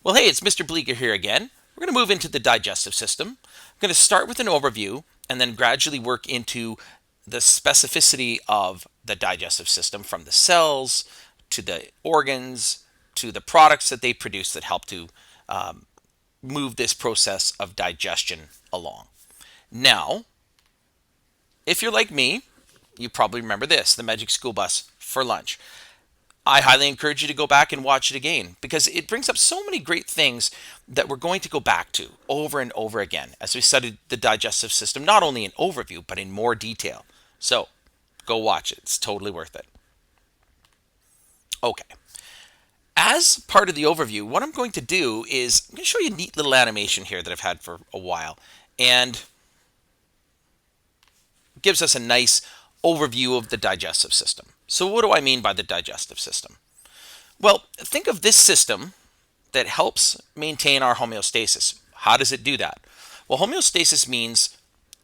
Well, hey, it's Mr. Bleeker here again. We're going to move into the digestive system. I'm going to start with an overview and then gradually work into the specificity of the digestive system, from the cells to the organs to the products that they produce that help to move this process of digestion along. Now, if you're like me, you probably remember this, the Magic School Bus for lunch. I highly encourage you to go back and watch it again because it brings up so many great things that we're going to go back to over and over again as we study the digestive system, not only in overview, but in more detail. So go watch it. It's totally worth it. Okay. As part of the overview, what I'm going to do is I'm going to show you a neat little animation here that I've had for a while and gives us a nice overview of the digestive system. So what do I mean by the digestive system? Well, think of this system that helps maintain our homeostasis. How does it do that? Well, homeostasis means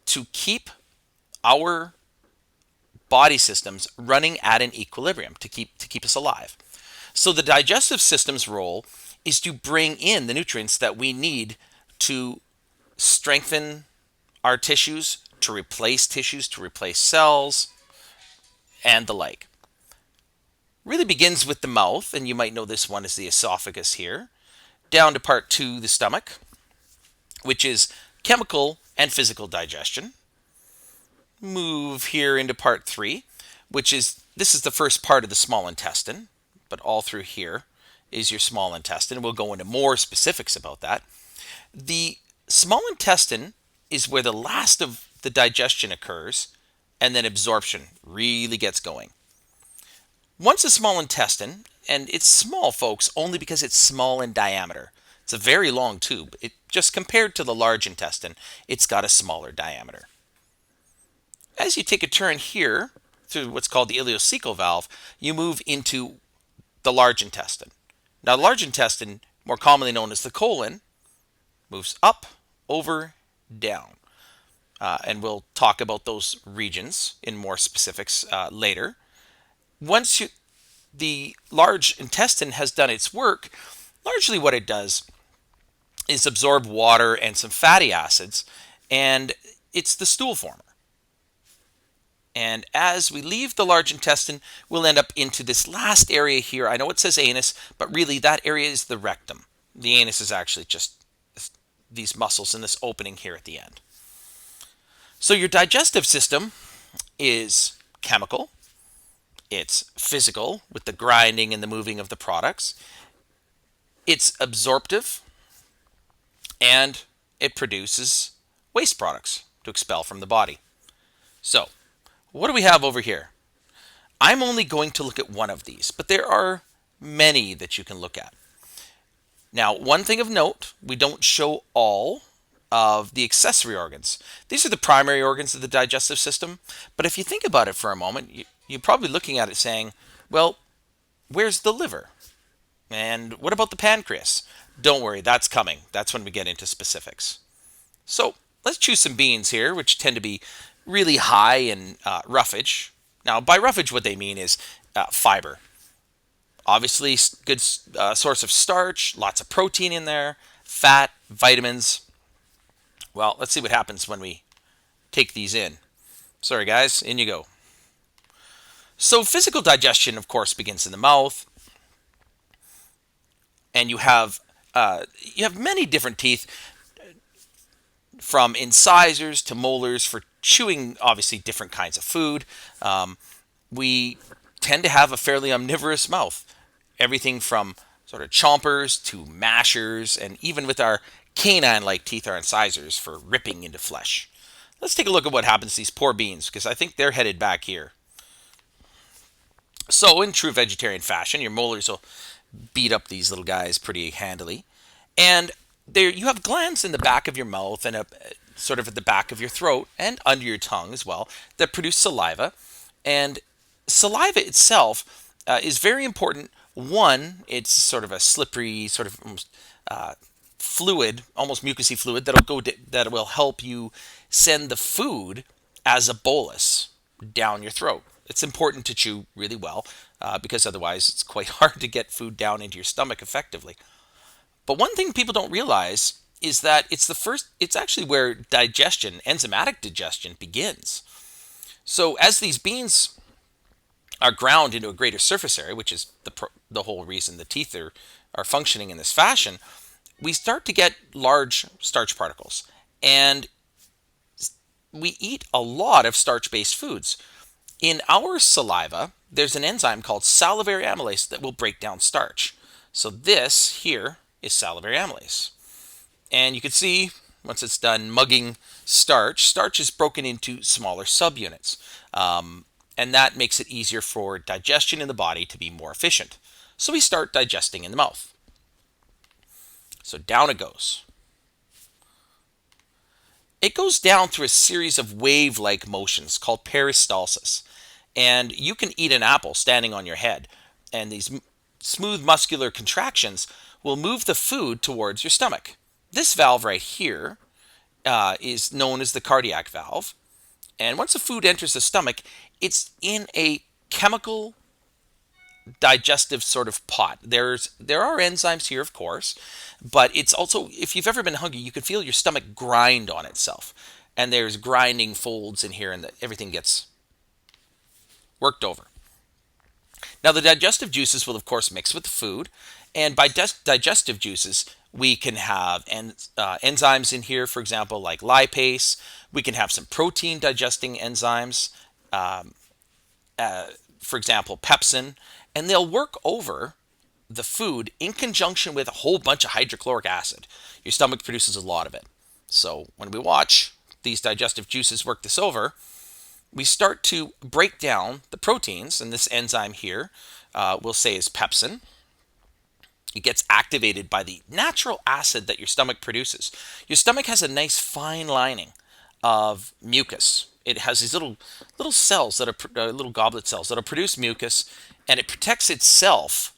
to keep our body systems running at an equilibrium to keep us alive. So the digestive system's role is to bring in the nutrients that we need to strengthen our tissues, to replace cells, and the like. Really begins with the mouth, and you might know this one as the esophagus here, down to part 2, the stomach, which is chemical and physical digestion. Move here into part 3, which is this is the first part of the small intestine, but all through here is your small intestine. We'll go into more specifics about that. The small intestine is where the last of the digestion occurs, and then absorption really gets going. Once the small intestine, and it's small, folks, only because it's small in diameter. It's a very long tube. It just compared to the large intestine, it's got a smaller diameter. As you take a turn here through what's called the ileocecal valve, you move into the large intestine. Now, the large intestine, more commonly known as the colon, moves up, over, down. And we'll talk about those regions in more specifics later. Once the large intestine has done its work, largely what it does is absorb water and some fatty acids, and it's the stool former. And as we leave the large intestine, we'll end up into this last area here. I know it says anus, but really that area is the rectum. The anus is actually just these muscles in this opening here at the end. So your digestive system is chemical, it's physical with the grinding and the moving of the products, it's absorptive, and it produces waste products to expel from the body. So, what do we have over here? I'm only going to look at one of these, but there are many that you can look at. Now, one thing of note, we don't show all of the accessory organs. These are the primary organs of the digestive system, but if you think about it for a moment, you're probably looking at it saying, well, where's the liver? And what about the pancreas? Don't worry, that's coming. That's when we get into specifics. So let's choose some beans here, which tend to be really high in roughage. Now, by roughage, what they mean is fiber. Obviously, good source of starch, lots of protein in there, fat, vitamins. Well, let's see what happens when we take these in. Sorry, guys, in you go. So physical digestion, of course, begins in the mouth, and you have many different teeth, from incisors to molars for chewing, obviously, different kinds of food. We tend to have a fairly omnivorous mouth. Everything from sort of chompers to mashers, and even with our canine-like teeth, our incisors for ripping into flesh. Let's take a look at what happens to these poor beans, because I think they're headed back here. So, in true vegetarian fashion, your molars will beat up these little guys pretty handily. And there you have glands in the back of your mouth and sort of at the back of your throat and under your tongue as well that produce saliva. And saliva itself is very important. One, it's sort of a slippery, sort of fluid, almost mucousy fluid that will help you send the food as a bolus down your throat. It's important to chew really well because otherwise it's quite hard to get food down into your stomach effectively. But one thing people don't realize is that it's actually where digestion, enzymatic digestion, begins. So as these beans are ground into a greater surface area, which is the whole reason the teeth are functioning in this fashion, we start to get large starch particles. And we eat a lot of starch-based foods. In our saliva, there's an enzyme called salivary amylase that will break down starch. So this here is salivary amylase. And you can see once it's done mugging starch, starch is broken into smaller subunits. And that makes it easier for digestion in the body to be more efficient. So we start digesting in the mouth. So down it goes. It goes down through a series of wave-like motions called peristalsis. And you can eat an apple standing on your head. And these smooth muscular contractions will move the food towards your stomach. This valve right here is known as the cardiac valve. And once the food enters the stomach, it's in a chemical digestive sort of pot. There are enzymes here, of course, but it's also, if you've ever been hungry, you can feel your stomach grind on itself. And there's grinding folds in here, and everything gets worked over. Now, the digestive juices will, of course, mix with the food. And by digestive juices, we can have enzymes in here, for example, like lipase. We can have some protein digesting enzymes, for example, pepsin. And they'll work over the food in conjunction with a whole bunch of hydrochloric acid. Your stomach produces a lot of it. So when we watch these digestive juices work this over, we start to break down the proteins, and this enzyme here we'll say is pepsin. It gets activated by the natural acid that your stomach produces. Your stomach has a nice fine lining of mucus. It has these little cells that are little goblet cells that will produce mucus, and it protects itself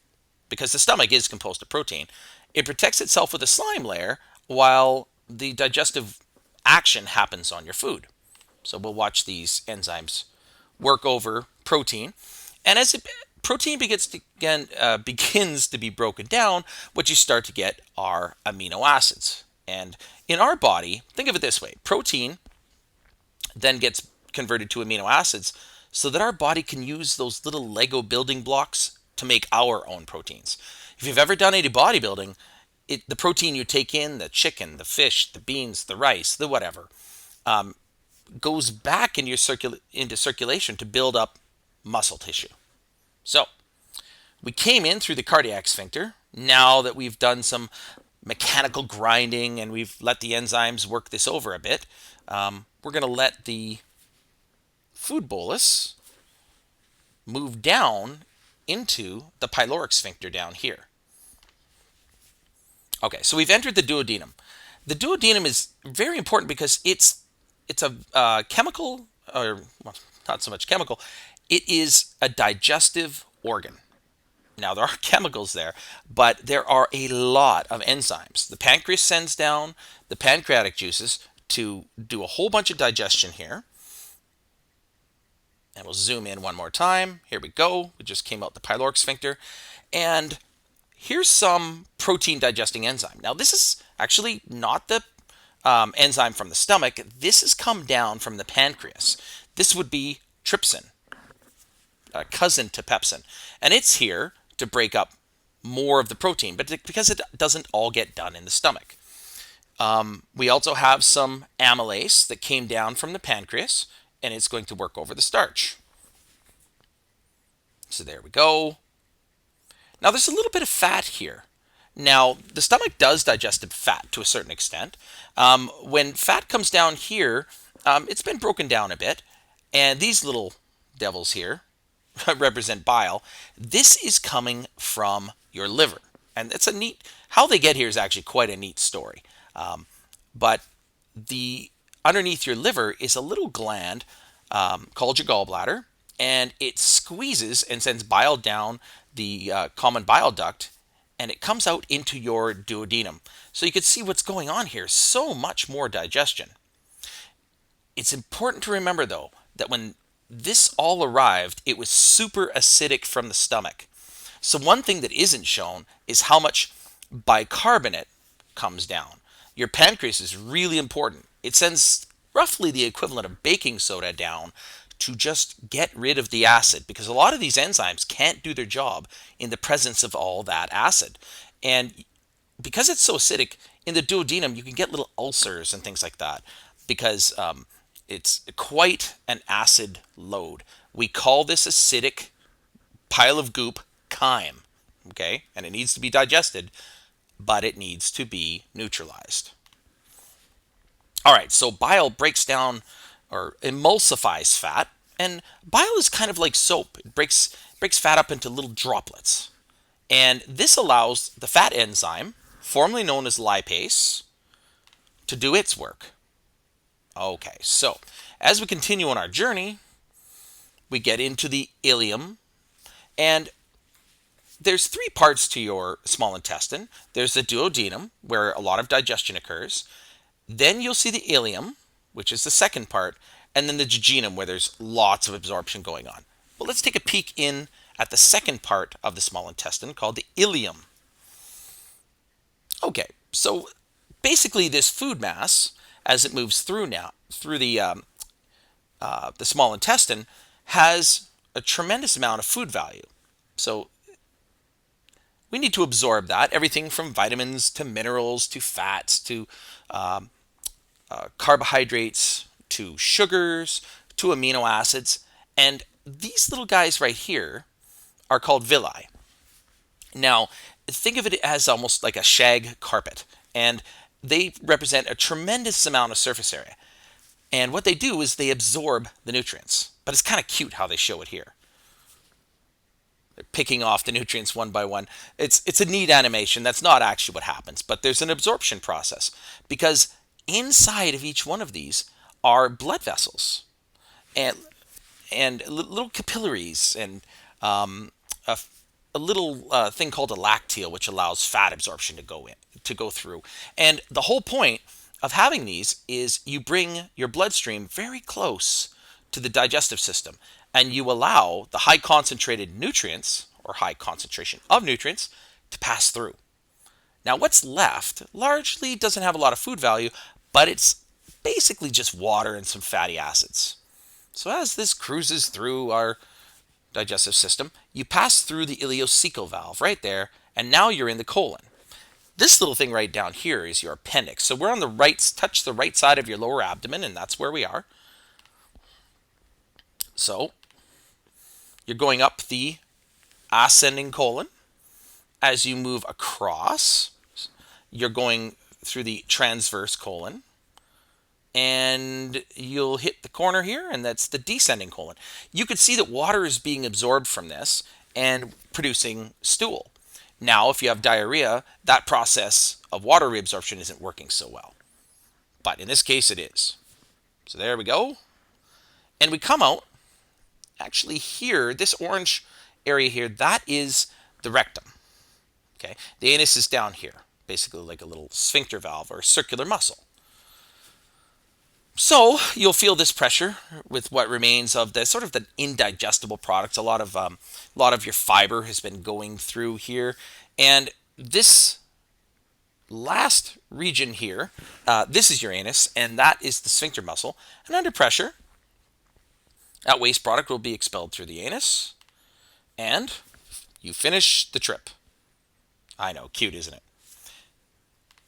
because the stomach is composed of protein. It protects itself with a slime layer while the digestive action happens on your food. So we'll watch these enzymes work over protein, and as protein begins to be broken down, what you start to get are amino acids. And in our body, think of it this way: protein then gets converted to amino acids so that our body can use those little Lego building blocks to make our own proteins. If you've ever done any bodybuilding, the protein you take in, the chicken, the fish, the beans, the rice, the whatever, goes back into circulation to build up muscle tissue. So we came in through the cardiac sphincter. Now that we've done some mechanical grinding and we've let the enzymes work this over a bit, we're going to let the food bolus move down into the pyloric sphincter down here. Okay, so we've entered the duodenum. The duodenum is very important because it's a chemical, or well, not so much chemical, it is a digestive organ. Now, there are chemicals there, but there are a lot of enzymes. The pancreas sends down the pancreatic juices to do a whole bunch of digestion here. And we'll zoom in one more time. Here we go. We just came out the pyloric sphincter. And here's some protein digesting enzyme. Now, this is actually not the enzyme from the stomach. This has come down from the pancreas. This would be trypsin, a cousin to pepsin. And it's here to break up more of the protein, but because it doesn't all get done in the stomach. We also have some amylase that came down from the pancreas, and it's going to work over the starch. So there we go. Now there's a little bit of fat here. Now the stomach does digest fat to a certain extent. When fat comes down here, it's been broken down a bit, and these little devils here represent bile. This is coming from your liver, and it's a neat, how they get here is actually quite a neat story. But underneath your liver is a little gland called your gallbladder, and it squeezes and sends bile down the common bile duct, and it comes out into your duodenum. So you can see what's going on here. So much more digestion. It's important to remember, though, that when this all arrived, it was super acidic from the stomach. So one thing that isn't shown is how much bicarbonate comes down. Your pancreas is really important. It sends roughly the equivalent of baking soda down to just get rid of the acid, because a lot of these enzymes can't do their job in the presence of all that acid. And because it's so acidic, in the duodenum, you can get little ulcers and things like that because it's quite an acid load. We call this acidic pile of goop chyme, okay? And it needs to be digested, but it needs to be neutralized. All right, so bile breaks down or emulsifies fat, and bile is kind of like soap. It breaks fat up into little droplets. And this allows the fat enzyme, formerly known as lipase, to do its work. Okay, so as we continue on our journey, we get into the ileum, and there's three parts to your small intestine. There's the duodenum, where a lot of digestion occurs. Then you'll see the ileum, which is the second part, and then the jejunum, where there's lots of absorption going on. But let's take a peek in at the second part of the small intestine, called the ileum. Okay, so basically this food mass, as it moves through the small intestine, has a tremendous amount of food value. So we need to absorb that, everything from vitamins to minerals to fats to carbohydrates to sugars to amino acids. And these little guys right here are called villi. Now, think of it as almost like a shag carpet, and they represent a tremendous amount of surface area. And what they do is they absorb the nutrients. But it's kind of cute how they show it here. They're picking off the nutrients one by one. It's a neat animation. That's not actually what happens, but there's an absorption process, because inside of each one of these are blood vessels and little capillaries and a little thing called a lacteal, which allows fat absorption to go through. And the whole point of having these is you bring your bloodstream very close to the digestive system, and you allow the high concentrated nutrients or high concentration of nutrients to pass through. Now, what's left largely doesn't have a lot of food value, but it's basically just water and some fatty acids. So as this cruises through our digestive system, you pass through the ileocecal valve right there, and now you're in the colon. This little thing right down here is your appendix. So we're on the right, touch the right side of your lower abdomen, and that's where we are. So you're going up the ascending colon. As you move across, you're going through the transverse colon, and you'll hit the corner here, and that's the descending colon. You could see that water is being absorbed from this and producing stool. Now, if you have diarrhea, that process of water reabsorption isn't working so well. But in this case, it is. So there we go. And we come out, actually here, this orange area here, that is the rectum. Okay, the anus is down here, basically like a little sphincter valve or circular muscle. So you'll feel this pressure with what remains of the sort of the indigestible products. A lot of your fiber has been going through here, and this last region here, this is your anus, and that is the sphincter muscle. And under pressure, that waste product will be expelled through the anus, and you finish the trip. I know, cute, isn't it?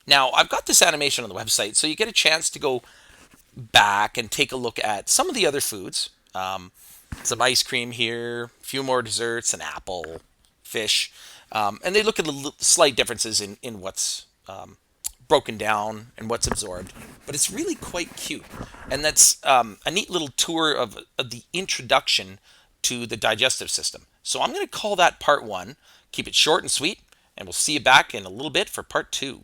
Now, I've got this animation on the website, so you get a chance to go back and take a look at some of the other foods. Some ice cream here, a few more desserts, an apple, fish. And they look at the slight differences in what's broken down and what's absorbed. But it's really quite cute. And that's a neat little tour of the introduction to the digestive system. So I'm going to call that part 1. Keep it short and sweet. And we'll see you back in a little bit for part 2.